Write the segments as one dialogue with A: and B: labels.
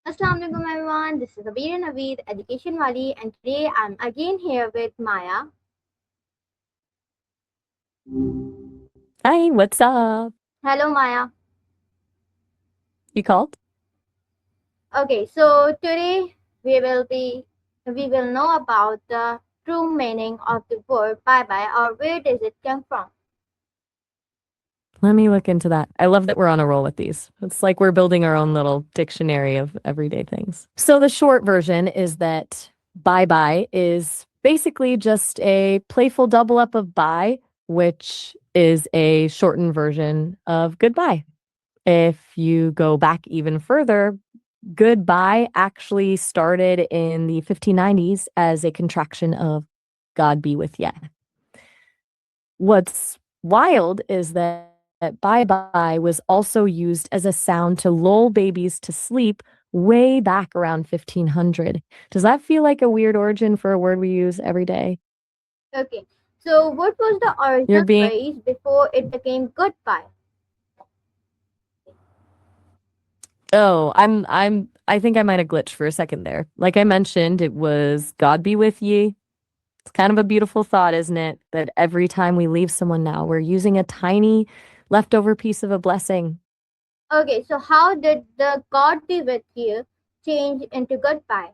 A: Assalamualaikum everyone. This is Abir and Naveed, Education Wali, and today I'm again here with Maya.
B: Hi, what's up?
A: Hello, Maya.
B: You called?
A: Okay, so today we will know about the true meaning of the word bye bye, or where does it come from?
B: Let me look into that. I love that we're on a roll with these. It's like we're building our own little dictionary of everyday things. So, the short version is that bye bye is basically just a playful double up of bye, which is a shortened version of goodbye. If you go back even further, goodbye actually started in the 1590s as a contraction of God be with ye. What's wild is that bye bye was also used as a sound to lull babies to sleep way back around 1500. Does that feel like a weird origin for a word we use every day?
A: Okay, so what was the
B: You're
A: original
B: being
A: phrase before it became goodbye?
B: I think I might have glitched for a second there. Like I mentioned, it was God be with ye. It's kind of a beautiful thought, isn't it? That every time we leave someone now, we're using a tiny leftover piece of a blessing.
A: Okay, so how did the God be with you change into goodbye?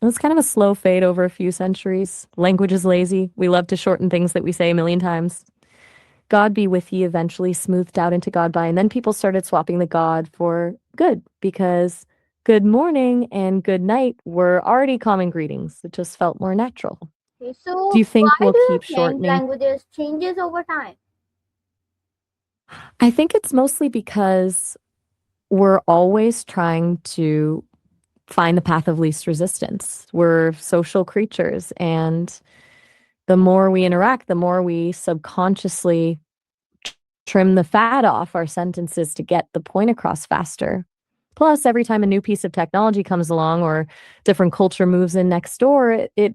B: It was kind of a slow fade over a few centuries. Language is lazy. We love to shorten things that we say a million times. God be with ye eventually smoothed out into God by, and then people started swapping the God for good because good morning and good night were already common greetings. It just felt more natural.
A: Okay,
B: Do
A: so
B: you
A: why
B: think we'll
A: do you
B: keep
A: think
B: shortening?
A: languages changes over time?
B: I think it's mostly because we're always trying to find the path of least resistance. We're social creatures, and the more we interact, the more we subconsciously trim the fat off our sentences to get the point across faster. Plus, every time a new piece of technology comes along or different culture moves in next door, it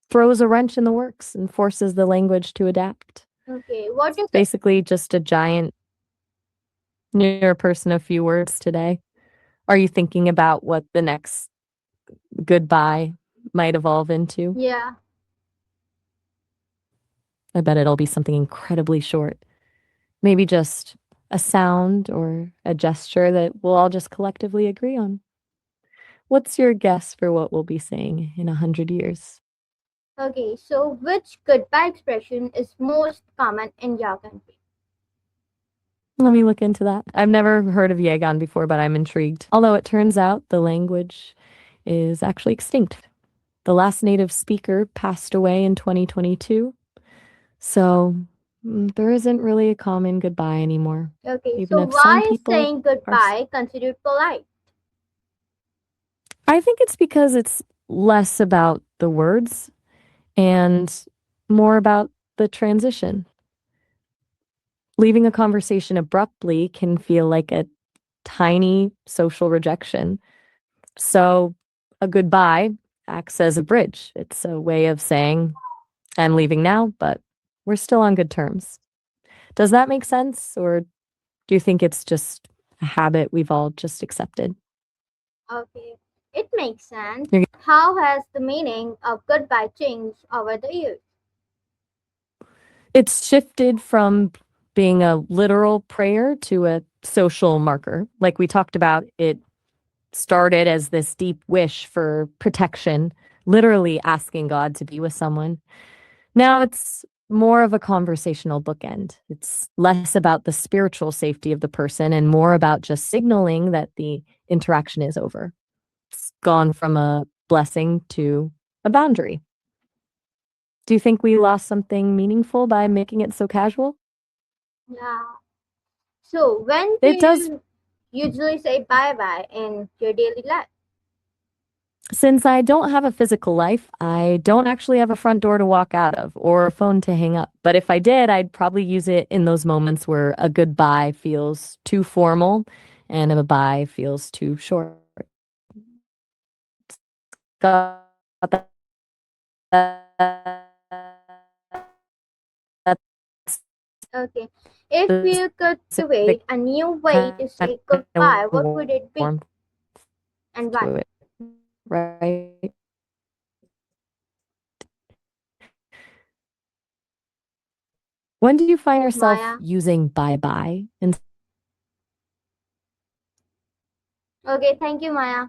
B: throws a wrench in the works and forces the language to adapt.
A: Okay, what
B: It's
A: do you think?
B: basically just a giant, you're a person of few words today. Are you thinking about what the next goodbye might evolve into?
A: Yeah.
B: I bet it'll be something incredibly short. Maybe just a sound or a gesture that we'll all just collectively agree on. What's your guess for what we'll be saying in 100 years?
A: Okay, so which goodbye expression is most common in your country?
B: Let me look into that. I've never heard of Yegan before, but I'm intrigued. Although it turns out the language is actually extinct. The last native speaker passed away in 2022. So there isn't really a common goodbye anymore,
A: Okay,
B: even
A: so
B: if some
A: why is
B: people
A: saying
B: are.
A: goodbye considered polite?
B: I think it's because it's less about the words and more about the transition. Leaving a conversation abruptly can feel like a tiny social rejection. So a goodbye acts as a bridge. It's a way of saying, I'm leaving now, but we're still on good terms. Does that make sense? Or do you think it's just a habit we've all just accepted?
A: Okay, it makes sense.
B: You're
A: How has the meaning of goodbye changed over the years?
B: It's shifted from being a literal prayer to a social marker. Like we talked about, it started as this deep wish for protection, literally asking God to be with someone. Now it's more of a conversational bookend. It's less about the spiritual safety of the person and more about just signaling that the interaction is over. It's gone from a blessing to a boundary. Do you think we lost something meaningful by making it so casual?
A: Yeah. So when do
B: It does.
A: you usually say bye bye in your daily life?
B: Since I don't have a physical life, I don't actually have a front door to walk out of or a phone to hang up. But if I did, I'd probably use it in those moments where a goodbye feels too formal and a bye feels too short. Got that? That's
A: Okay. If you could
B: specific
A: cultivate a new way
B: kind
A: to
B: of
A: say
B: warmth
A: goodbye, what would it
B: to
A: be
B: it,
A: and
B: right?
A: why?
B: When do you find
A: Yes,
B: yourself
A: Maya.
B: using bye-bye instead of goodbye?
A: Okay, thank you, Maya.